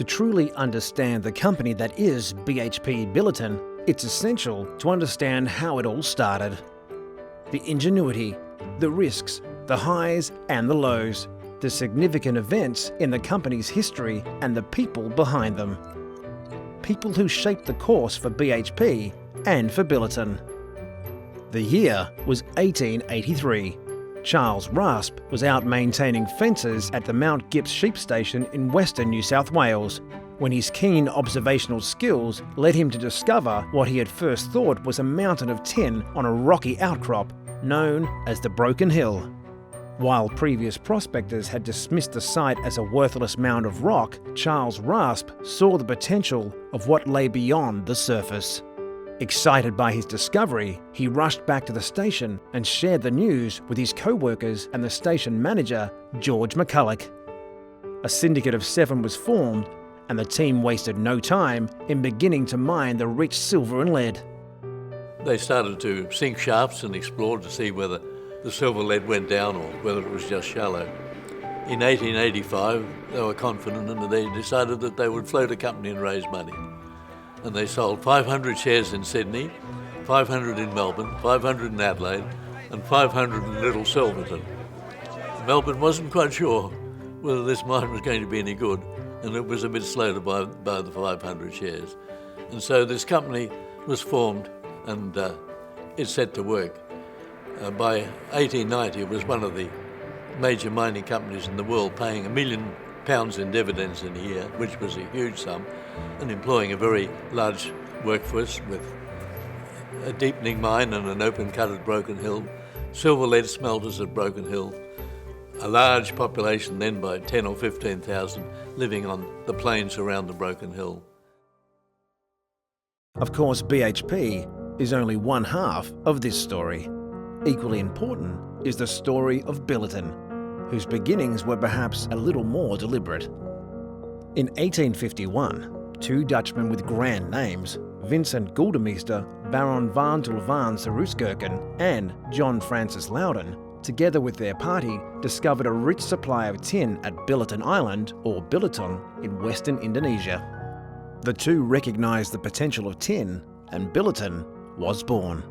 To truly understand the company that is BHP Billiton, it's essential to understand how it all started. The ingenuity, the risks, the highs and the lows, the significant events in the company's history and the people behind them. People who shaped the course for BHP and for Billiton. The year was 1883. Charles Rasp was out maintaining fences at the Mount Gips sheep station in western New South Wales when his keen observational skills led him to discover what he at first thought was a mountain of tin on a rocky outcrop known as the Broken Hill. While previous prospectors had dismissed the site as a worthless mound of rock, Charles Rasp saw the potential of what lay beyond the surface. Excited by his discovery, he rushed back to the station and shared the news with his co-workers and the station manager, George McCulloch. A syndicate of 7 was formed, and the team wasted no time in beginning to mine the rich silver and lead. They started to sink shafts and explore to see whether the silver lead went down or whether it was just shallow. In 1885, they were confident and they decided that they would float a company and raise money. And they sold 500 shares in Sydney, 500 in Melbourne, 500 in Adelaide, and 500 in Little Silverton. Melbourne wasn't quite sure whether this mine was going to be any good, and it was a bit slow to buy the 500 shares. And so this company was formed and it set to work. By 1890, it was one of the major mining companies in the world, paying £1 million in dividends in a year, which was a huge sum, and employing a very large workforce with a deepening mine and an open cut at Broken Hill, silver lead smelters at Broken Hill, a large population then by 10 or 15,000 living on the plains around the Broken Hill. Of course, BHP is only one half of this story. Equally important is the story of Billiton, whose beginnings were perhaps a little more deliberate. In 1851, 2 Dutchmen with grand names, Vincent Guldenmeester, Baron van Tulvan Saruskirken, and John Francis Loudon, together with their party, discovered a rich supply of tin at Billiton Island, or Billiton, in western Indonesia. The two recognised the potential of tin, and Billiton was born.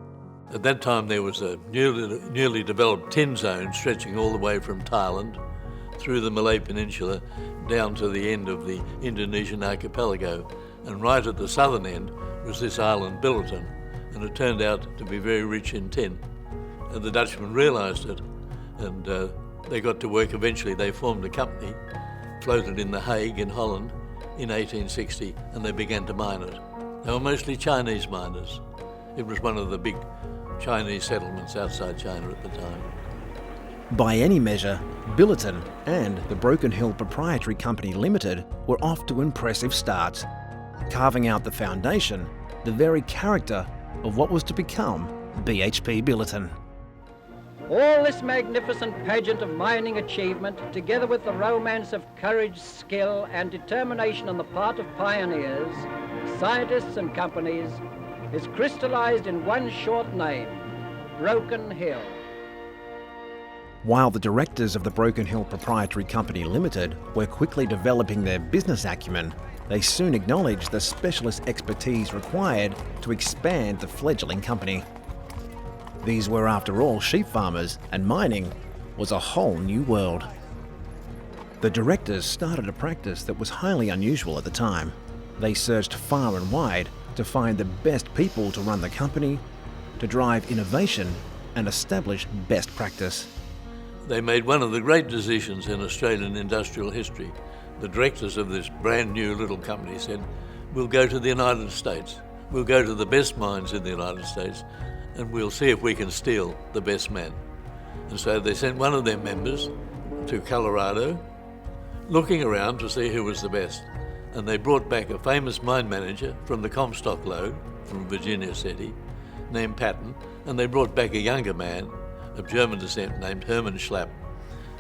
At that time there was a newly developed tin zone stretching all the way from Thailand through the Malay Peninsula down to the end of the Indonesian archipelago, and right at the southern end was this island Billiton, and it turned out to be very rich in tin. And the Dutchmen realised it, and they got to work eventually. They formed a company, floated in The Hague in Holland in 1860, and they began to mine it. They were mostly Chinese miners. It was one of the big Chinese settlements outside China at the time. By any measure, Billiton and the Broken Hill Proprietary Company Limited were off to impressive starts, carving out the foundation, the very character of what was to become BHP Billiton. All this magnificent pageant of mining achievement, together with the romance of courage, skill and determination on the part of pioneers, scientists and companies, is crystallised in one short name, Broken Hill. While the directors of the Broken Hill Proprietary Company Limited were quickly developing their business acumen, they soon acknowledged the specialist expertise required to expand the fledgling company. These were, after all, sheep farmers, and mining was a whole new world. The directors started a practice that was highly unusual at the time. They searched far and wide to find the best people to run the company, to drive innovation and establish best practice. They made one of the great decisions in Australian industrial history. The directors of this brand new little company said, we'll go to the United States. We'll go to the best mines in the United States and we'll see if we can steal the best men. And so they sent one of their members to Colorado, looking around to see who was the best. And they brought back a famous mine manager from the Comstock Lode, from Virginia City, named Patton, and they brought back a younger man of German descent named Hermann Schlapp,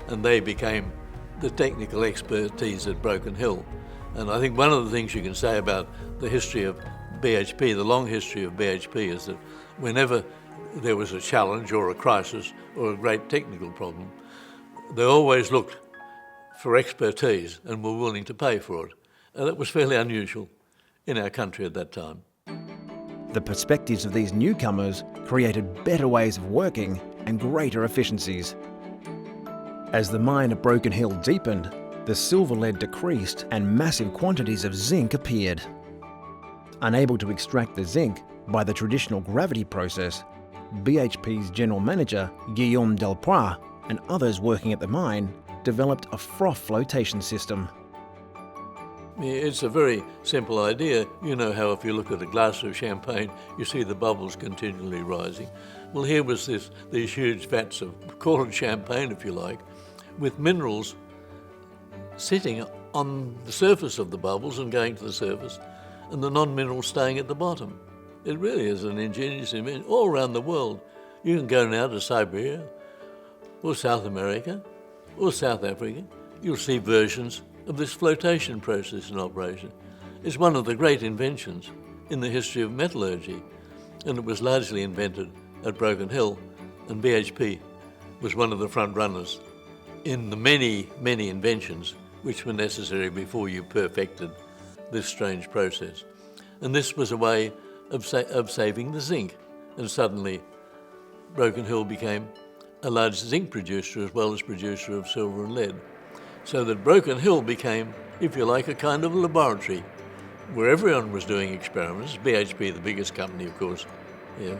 and they became the technical expertise at Broken Hill. And I think one of the things you can say about the history of BHP, the long history of BHP, is that whenever there was a challenge or a crisis or a great technical problem, they always looked for expertise and were willing to pay for it. That was fairly unusual in our country at that time. The perspectives of these newcomers created better ways of working and greater efficiencies. As the mine at Broken Hill deepened, the silver lead decreased and massive quantities of zinc appeared. Unable to extract the zinc by the traditional gravity process, BHP's general manager, Guillaume Delpois, and others working at the mine developed a froth flotation system. It's a very simple idea. You know how if you look at a glass of champagne, you see the bubbles continually rising. Well, here was these huge vats of, call it champagne if you like, with minerals sitting on the surface of the bubbles and going to the surface, and the non-minerals staying at the bottom. It really is an ingenious invention. All around the world, you can go now to Siberia, or South America, or South Africa, you'll see versions of this flotation process in operation. It's one of the great inventions in the history of metallurgy, and it was largely invented at Broken Hill, and BHP was one of the front runners in the many, many inventions which were necessary before you perfected this strange process. And this was a way of saving the zinc, and suddenly Broken Hill became a large zinc producer as well as producer of silver and lead. So that Broken Hill became, if you like, a kind of laboratory where everyone was doing experiments. BHP, the biggest company, of course. Yeah.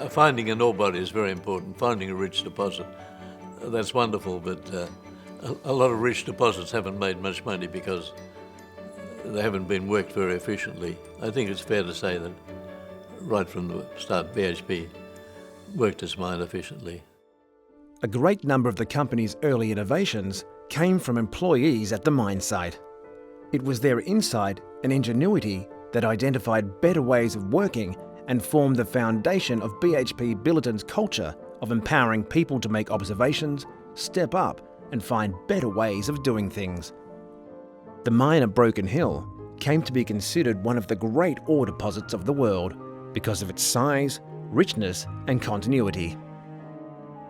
Finding an ore body is very important, finding a rich deposit. That's wonderful, but a lot of rich deposits haven't made much money because they haven't been worked very efficiently. I think it's fair to say that right from the start, BHP worked its mine efficiently. A great number of the company's early innovations came from employees at the mine site. It was their insight and ingenuity that identified better ways of working and formed the foundation of BHP Billiton's culture of empowering people to make observations, step up, and find better ways of doing things. The mine at Broken Hill came to be considered one of the great ore deposits of the world because of its size, richness, and continuity.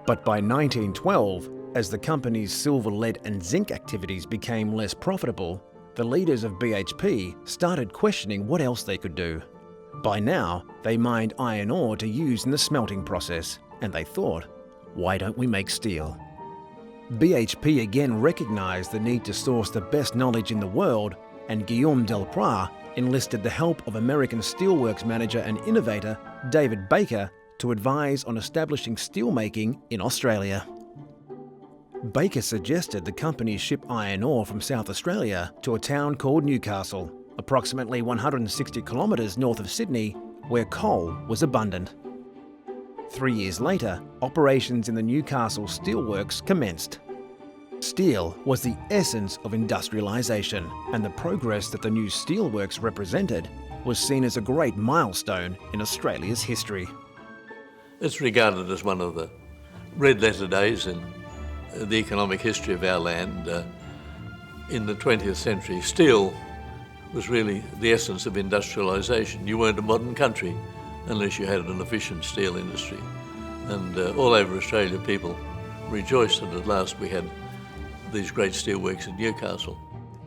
But by 1912, as the company's silver, lead, and zinc activities became less profitable, the leaders of BHP started questioning what else they could do. By now, they mined iron ore to use in the smelting process, and they thought, why don't we make steel? BHP again recognized the need to source the best knowledge in the world, and Guillaume Delpois enlisted the help of American steelworks manager and innovator David Baker to advise on establishing steelmaking in Australia. Baker suggested the company ship iron ore from South Australia to a town called Newcastle, approximately 160 kilometres north of Sydney, where coal was abundant. 3 years later, operations in the Newcastle steelworks commenced. Steel was the essence of industrialisation, and the progress that the new steelworks represented was seen as a great milestone in Australia's history. It's regarded as one of the red letter days in the economic history of our land. In the 20th century, steel was really the essence of industrialisation. You weren't a modern country unless you had an efficient steel industry. And all over Australia, people rejoiced that at last we had these great steelworks in Newcastle.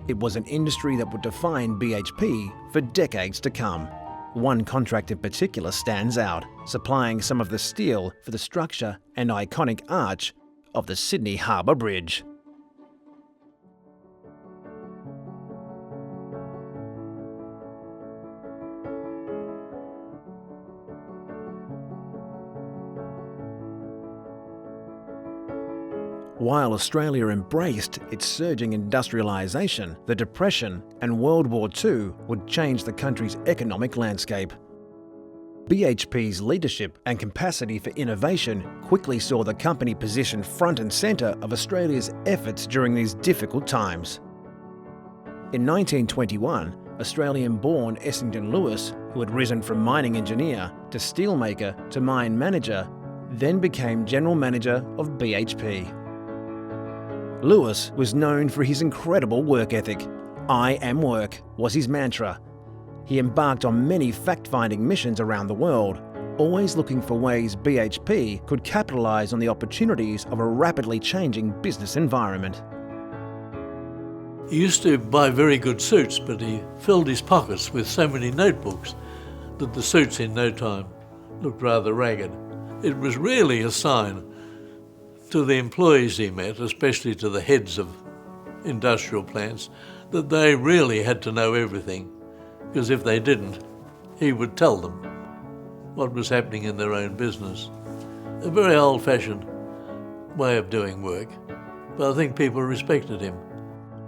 It was an industry that would define BHP for decades to come. One contract in particular stands out, supplying some of the steel for the structure and iconic arch of the Sydney Harbour Bridge. While Australia embraced its surging industrialisation, the Depression and World War II would change the country's economic landscape. BHP's leadership and capacity for innovation quickly saw the company positioned front and centre of Australia's efforts during these difficult times. In 1921, Australian-born Essington Lewis, who had risen from mining engineer to steelmaker to mine manager, then became general manager of BHP. Lewis was known for his incredible work ethic. "I am work" was his mantra. He embarked on many fact-finding missions around the world, always looking for ways BHP could capitalise on the opportunities of a rapidly changing business environment. He used to buy very good suits, but he filled his pockets with so many notebooks that the suits in no time looked rather ragged. It was really a sign to the employees he met, especially to the heads of industrial plants, that they really had to know everything, because if they didn't, he would tell them what was happening in their own business. A very old-fashioned way of doing work, but I think people respected him.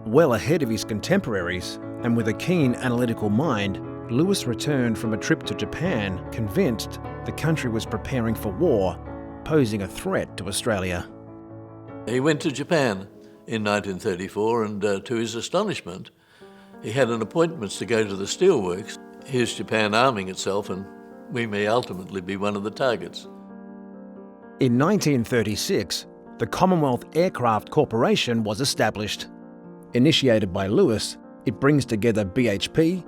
Well ahead of his contemporaries, and with a keen analytical mind, Lewis returned from a trip to Japan convinced the country was preparing for war, posing a threat to Australia. He went to Japan in 1934, and to his astonishment, he had an appointment to go to the steelworks. Here's Japan arming itself, and we may ultimately be one of the targets. In 1936, the Commonwealth Aircraft Corporation was established. Initiated by Lewis, it brings together BHP,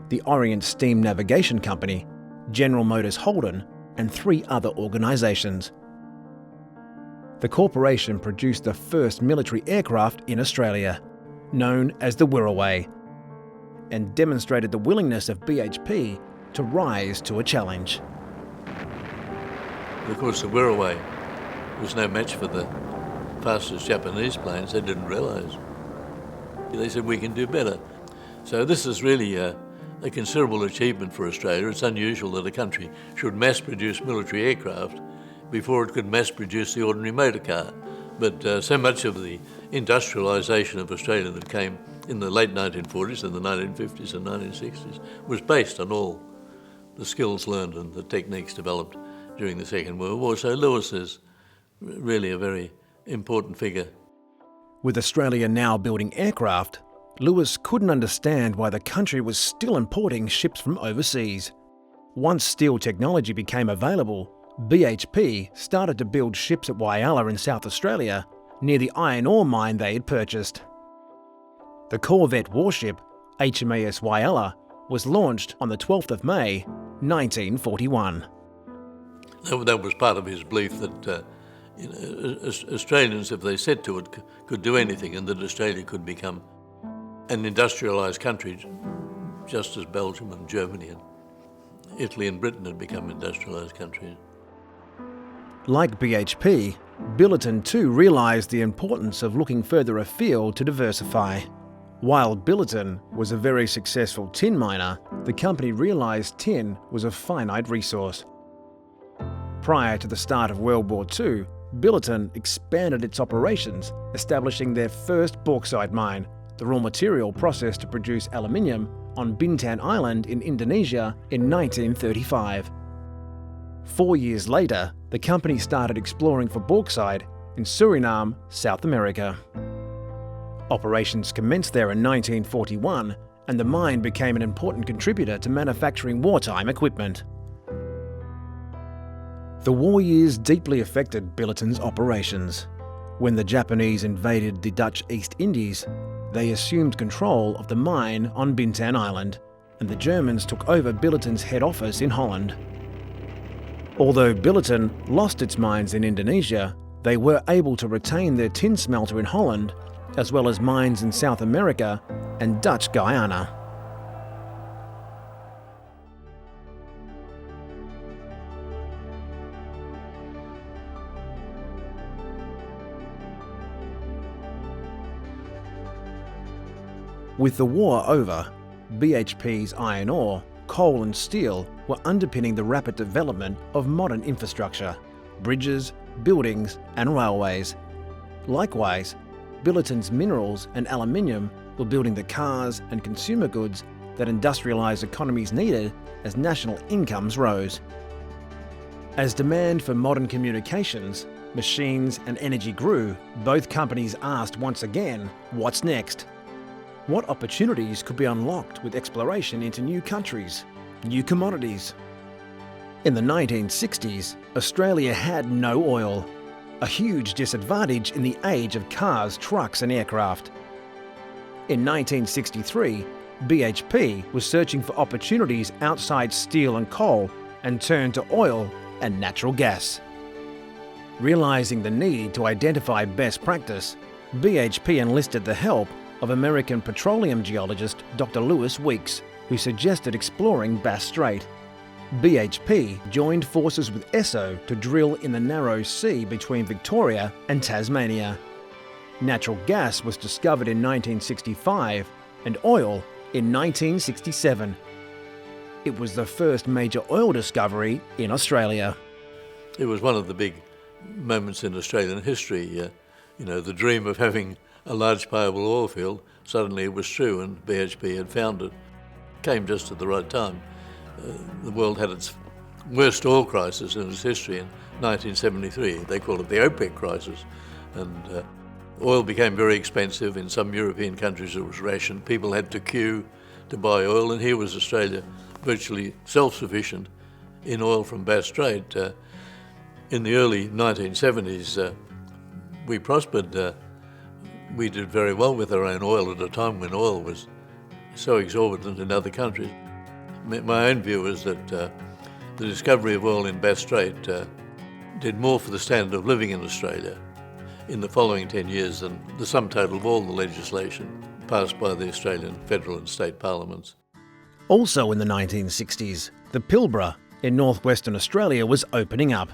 the Orient Steam Navigation Company, General Motors Holden, and 3 other organisations. The corporation produced the first military aircraft in Australia, known as the Wirraway, and demonstrated the willingness of BHP to rise to a challenge. Of course, the Wirraway was no match for the fastest Japanese planes. They didn't realise. They said, we can do better. So this is really a considerable achievement for Australia. It's unusual that a country should mass-produce military aircraft before it could mass-produce the ordinary motor car. But so much of the industrialisation of Australia that came in the late 1940s and the 1950s and 1960s was based on all the skills learned and the techniques developed during the Second World War. So Lewis is really a very important figure. With Australia now building aircraft, Lewis couldn't understand why the country was still importing ships from overseas. Once steel technology became available, BHP started to build ships at Whyalla in South Australia, near the iron ore mine they had purchased. The corvette warship, HMAS Whyalla, was launched on the 12th of May, 1941. That was part of his belief that Australians, if they set to it, could do anything, and that Australia could become an industrialised country, just as Belgium and Germany and Italy and Britain had become industrialised countries. Like BHP, Billiton too realised the importance of looking further afield to diversify. While Billiton was a very successful tin miner, the company realised tin was a finite resource. Prior to the start of World War II, Billiton expanded its operations, establishing their first bauxite mine, the raw material processed to produce aluminium, on Bintan Island in Indonesia in 1935. 4 years later, the company started exploring for bauxite in Suriname, South America. Operations commenced there in 1941, and the mine became an important contributor to manufacturing wartime equipment. The war years deeply affected Billiton's operations. When the Japanese invaded the Dutch East Indies, they assumed control of the mine on Bintan Island, and the Germans took over Billiton's head office in Holland. Although Billiton lost its mines in Indonesia, they were able to retain their tin smelter in Holland, as well as mines in South America and Dutch Guyana. With the war over, BHP's iron ore, coal and steel were underpinning the rapid development of modern infrastructure, bridges, buildings and railways. Likewise, Billiton's minerals and aluminium were building the cars and consumer goods that industrialised economies needed as national incomes rose. As demand for modern communications, machines and energy grew, both companies asked once again, what's next? What opportunities could be unlocked with exploration into new countries, new commodities? In the 1960s, Australia had no oil, a huge disadvantage in the age of cars, trucks and aircraft. In 1963, BHP was searching for opportunities outside steel and coal and turned to oil and natural gas. Realising the need to identify best practice, BHP enlisted the help of American petroleum geologist Dr. Lewis Weeks, who suggested exploring Bass Strait. BHP joined forces with Esso to drill in the narrow sea between Victoria and Tasmania. Natural gas was discovered in 1965 and oil in 1967. It was the first major oil discovery in Australia. It was one of the big moments in Australian history. The dream of having a large payable oil field, suddenly it was true, and BHP had found it. Came just at the right time. The world had its worst oil crisis in its history in 1973. They call it the OPEC crisis. And oil became very expensive. In some European countries it was rationed. People had to queue to buy oil, and here was Australia virtually self-sufficient in oil from Bass Strait. In the early 1970s, we prospered. We did very well with our own oil at a time when oil was so exorbitant in other countries. My own view is that the discovery of oil in Bass Strait did more for the standard of living in Australia in the following 10 years than the sum total of all the legislation passed by the Australian federal and state parliaments. Also in the 1960s, the Pilbara in northwestern Australia was opening up.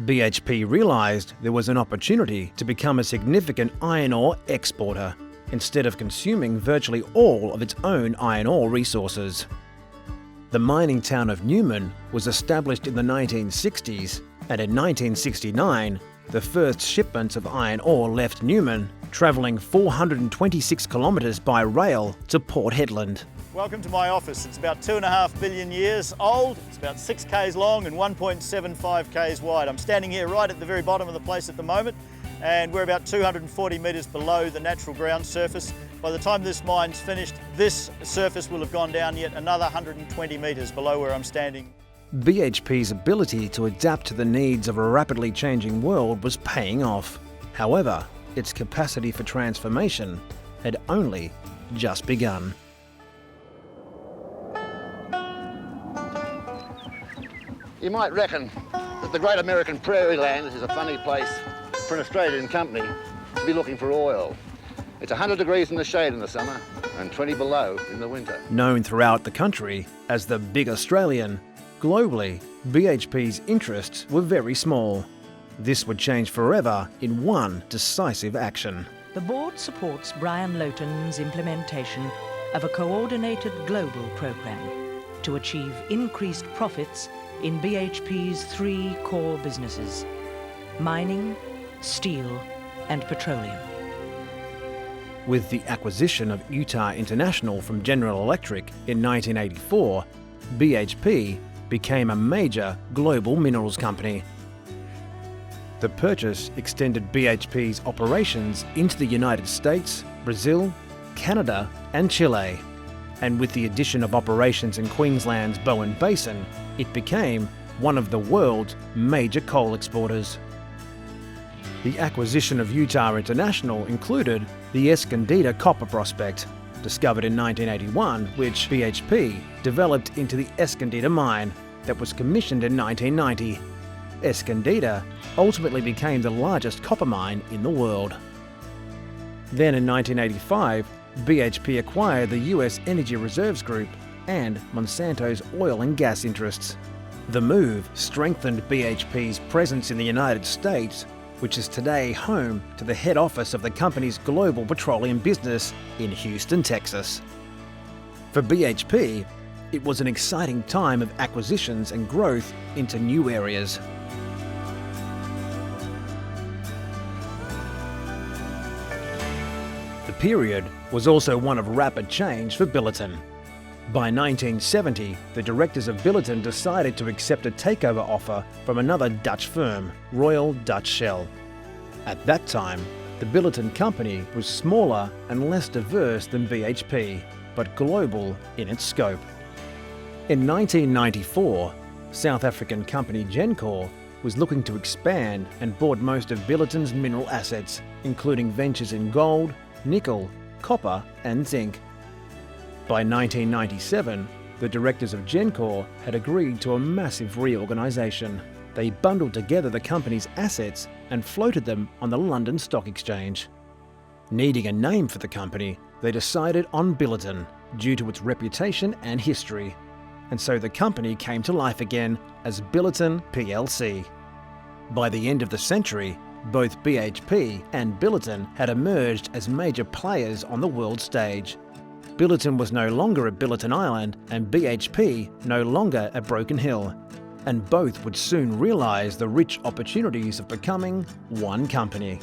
BHP realised there was an opportunity to become a significant iron ore exporter instead of consuming virtually all of its own iron ore resources. The mining town of Newman was established in the 1960s, and in 1969, the first shipments of iron ore left Newman, travelling 426 kilometres by rail to Port Hedland. Welcome to my office. It's about 2.5 billion years old, it's about 6 k's long and 1.75 k's wide. I'm standing here right at the very bottom of the place at the moment, and we're about 240 metres below the natural ground surface. By the time this mine's finished, this surface will have gone down yet another 120 metres below where I'm standing. BHP's ability to adapt to the needs of a rapidly changing world was paying off. However, its capacity for transformation had only just begun. You might reckon that the great American prairie land is a funny place for an Australian company to be looking for oil. It's 100 degrees in the shade in the summer and 20 below in the winter. Known throughout the country as the Big Australian, globally, BHP's interests were very small. This would change forever in one decisive action. The board supports Brian Loughton's implementation of a coordinated global program to achieve increased profits in BHP's 3 core businesses: mining, steel, and petroleum. With the acquisition of Utah International from General Electric in 1984, BHP became a major global minerals company. The purchase extended BHP's operations into the United States, Brazil, Canada, and Chile. And with the addition of operations in Queensland's Bowen Basin, it became one of the world's major coal exporters. The acquisition of Utah International included the Escondida copper prospect, discovered in 1981, which BHP developed into the Escondida mine that was commissioned in 1990. Escondida ultimately became the largest copper mine in the world. Then in 1985, BHP acquired the US Energy Reserves Group and Monsanto's oil and gas interests. The move strengthened BHP's presence in the United States, which is today home to the head office of the company's global petroleum business in Houston, Texas. For BHP, it was an exciting time of acquisitions and growth into new areas. The period was also one of rapid change for Billiton. By 1970, the directors of Billiton decided to accept a takeover offer from another Dutch firm, Royal Dutch Shell. At that time, the Billiton company was smaller and less diverse than BHP, but global in its scope. In 1994, South African company Gencor was looking to expand and bought most of Billiton's mineral assets, including ventures in gold, nickel, copper and zinc. By 1997, the directors of Gencor had agreed to a massive reorganisation. They bundled together the company's assets and floated them on the London Stock Exchange. Needing a name for the company, they decided on Billiton due to its reputation and history, and so the company came to life again as Billiton plc. By the end of the century, both BHP and Billiton had emerged as major players on the world stage. Billiton was no longer at Billiton Island and BHP no longer at Broken Hill, and both would soon realise the rich opportunities of becoming one company.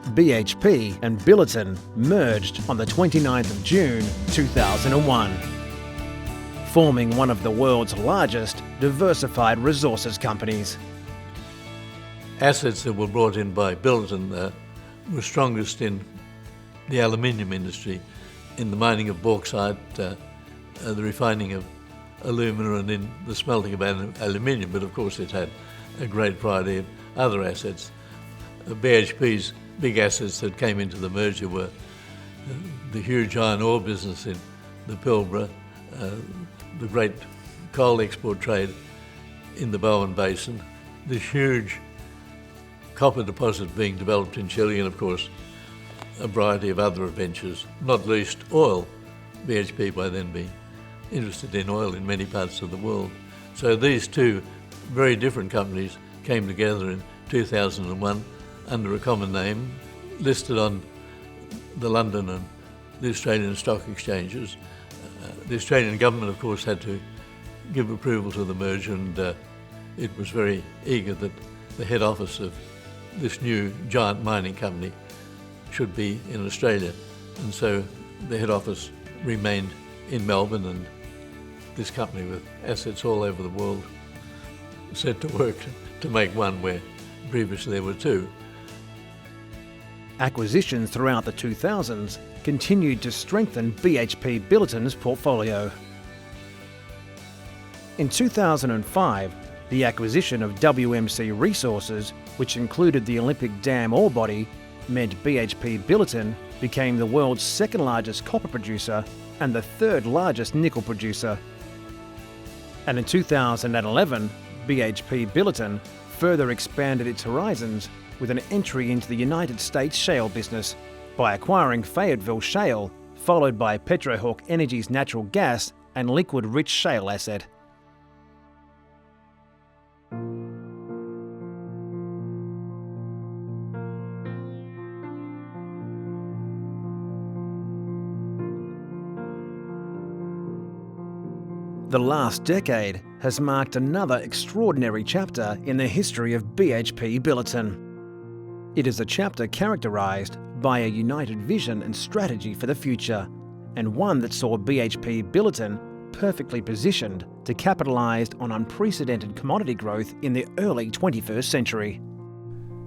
BHP and Billiton merged on the 29th of June 2001, forming one of the world's largest diversified resources companies. Assets that were brought in by Billiton were strongest in the aluminium industry, in the mining of bauxite, the refining of alumina, and in the smelting of aluminium, but of course it had a great variety of other assets. BHP's big assets that came into the merger were the huge iron ore business in the Pilbara, the great coal export trade in the Bowen Basin, the huge copper deposit being developed in Chile, and of course a variety of other adventures, not least oil, BHP by then being interested in oil in many parts of the world. So these two very different companies came together in 2001 under a common name, listed on the London and the Australian stock exchanges. The Australian government, of course, had to give approval to the merger, and it was very eager that the head office of this new giant mining company should be in Australia. And so the head office remained in Melbourne, and this company with assets all over the world set to work to make one where previously there were two. Acquisitions throughout the 2000s continued to strengthen BHP Billiton's portfolio. In 2005, the acquisition of WMC Resources, which included the Olympic Dam ore body, meant BHP Billiton became the world's second largest copper producer and the third largest nickel producer. And in 2011, BHP Billiton further expanded its horizons with an entry into the United States shale business by acquiring Fayetteville Shale, followed by Petrohawk Energy's natural gas and liquid-rich shale asset. The last decade has marked another extraordinary chapter in the history of BHP Billiton. It is a chapter characterised by a united vision and strategy for the future, and one that saw BHP Billiton perfectly positioned to capitalise on unprecedented commodity growth in the early 21st century.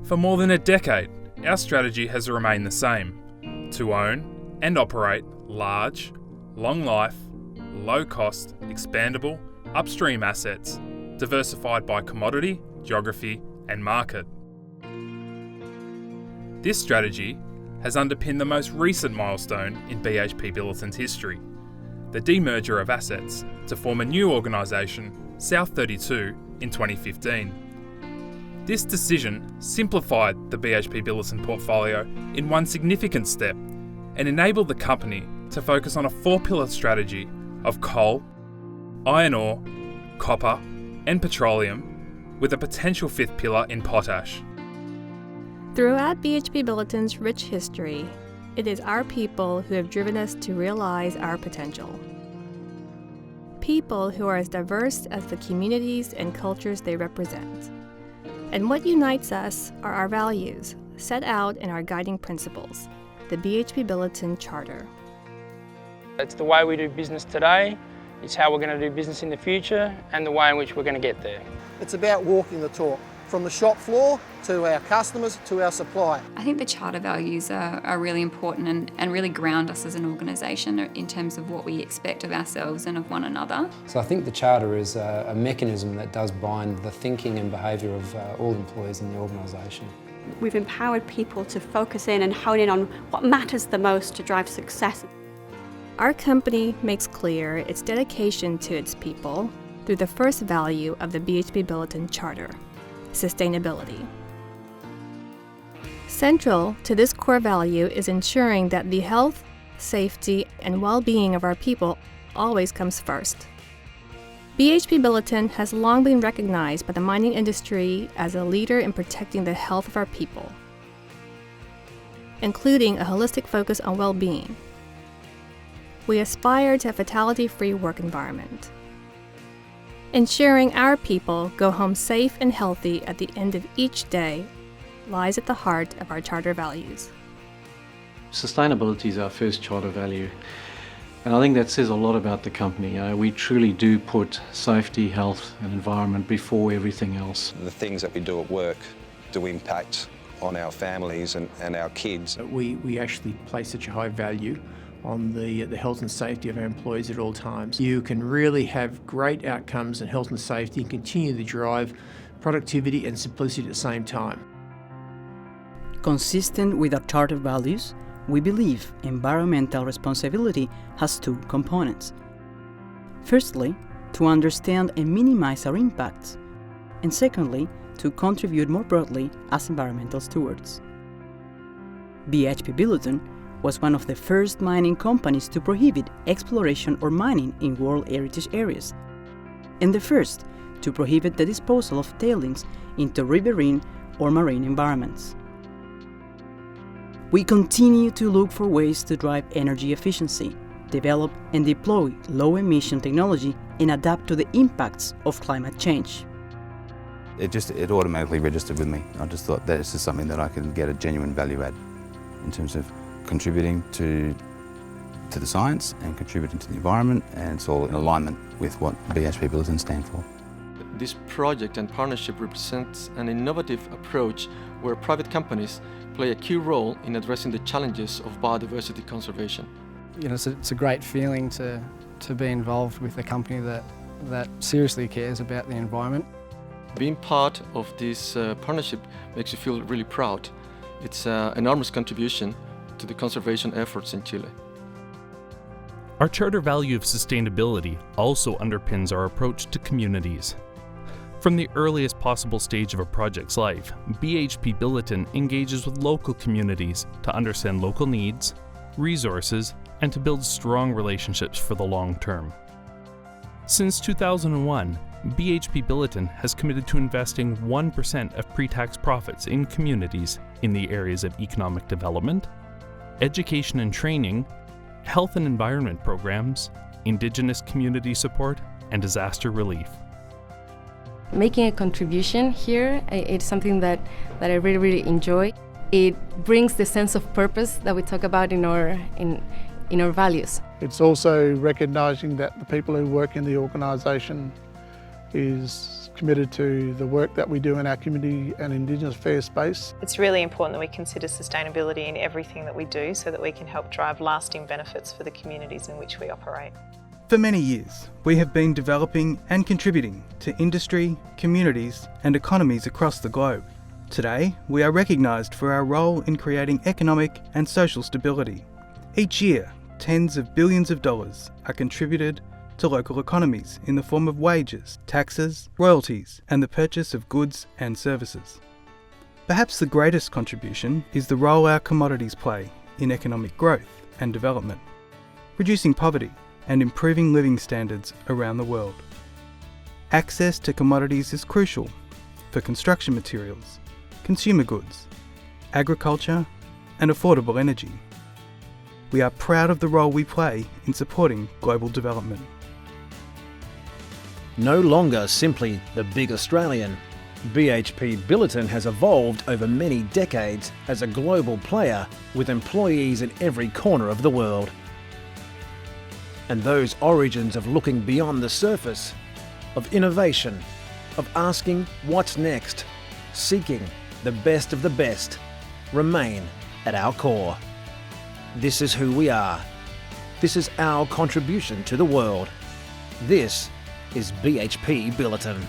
For more than a decade, our strategy has remained the same: to own and operate large, long-life, low-cost, expandable, upstream assets, diversified by commodity, geography and market. This strategy has underpinned the most recent milestone in BHP Billiton's history, the demerger of assets to form a new organisation, South32, in 2015. This decision simplified the BHP Billiton portfolio in one significant step and enabled the company to focus on a four-pillar strategy of coal, iron ore, copper and petroleum, with a potential fifth pillar in potash. Throughout BHP Billiton's rich history, it is our people who have driven us to realise our potential. People who are as diverse as the communities and cultures they represent. And what unites us are our values, set out in our guiding principles, the BHP Billiton Charter. It's the way we do business today, it's how we're going to do business in the future, and the way in which we're going to get there. It's about walking the talk, from the shop floor to our customers to our supplier. I think the charter values are really important and really ground us as an organisation in terms of what we expect of ourselves and of one another. So I think the charter is a mechanism that does bind the thinking and behaviour of all employees in the organisation. We've empowered people to focus in and hone in on what matters the most to drive success. Our company makes clear its dedication to its people through the first value of the BHP Billiton Charter, sustainability. Central to this core value is ensuring that the health, safety, and well-being of our people always comes first. BHP Billiton has long been recognized by the mining industry as a leader in protecting the health of our people, including a holistic focus on well-being. We aspire to a fatality-free work environment. Ensuring our people go home safe and healthy at the end of each day lies at the heart of our charter values. Sustainability is our first charter value, and I think that says a lot about the company. We truly do put safety, health and environment before everything else. The things that we do at work do impact on our families and our kids. We actually place such a high value on the health and safety of our employees at all times. You can really have great outcomes in health and safety and continue to drive productivity and simplicity at the same time. Consistent with our charter values, we believe environmental responsibility has two components. Firstly, to understand and minimize our impacts, and secondly, to contribute more broadly as environmental stewards. BHP Billiton was one of the first mining companies to prohibit exploration or mining in World Heritage areas, and the first to prohibit the disposal of tailings into riverine or marine environments. We continue to look for ways to drive energy efficiency, develop and deploy low-emission technology, and adapt to the impacts of climate change. It automatically registered with me. I just thought that this is something that I can get a genuine value add in terms of contributing to the science and contributing to the environment, and it's all in alignment with what BHP Billiton stand for. This project and partnership represents an innovative approach where private companies play a key role in addressing the challenges of biodiversity conservation. You know, it's a great feeling to be involved with a company that seriously cares about the environment. Being part of this partnership makes you feel really proud. It's an enormous contribution to the conservation efforts in Chile. Our charter value of sustainability also underpins our approach to communities. From the earliest possible stage of a project's life, BHP Billiton engages with local communities to understand local needs, resources, and to build strong relationships for the long term. Since 2001, BHP Billiton has committed to investing 1% of pre-tax profits in communities in the areas of economic development, education and training, health and environment programs, Indigenous community support, and disaster relief. Making a contribution here, it's something that I really enjoy. It brings the sense of purpose that we talk about in our values. It's also recognising that the people who work in the organisation is committed to the work that we do in our community and Indigenous affairs space. It's really important that we consider sustainability in everything that we do so that we can help drive lasting benefits for the communities in which we operate. For many years, we have been developing and contributing to industry, communities and economies across the globe. Today, we are recognised for our role in creating economic and social stability. Each year, tens of billions of dollars are contributed to local economies in the form of wages, taxes, royalties, and the purchase of goods and services. Perhaps the greatest contribution is the role our commodities play in economic growth and development, reducing poverty and improving living standards around the world. Access to commodities is crucial for construction materials, consumer goods, agriculture, and affordable energy. We are proud of the role we play in supporting global development. No longer simply the big Australian, BHP Billiton has evolved over many decades as a global player with employees in every corner of the world. And those origins of looking beyond the surface, of innovation, of asking what's next, seeking the best of the best, remain at our core. This is who we are. This is our contribution to the world. This is BHP Billiton.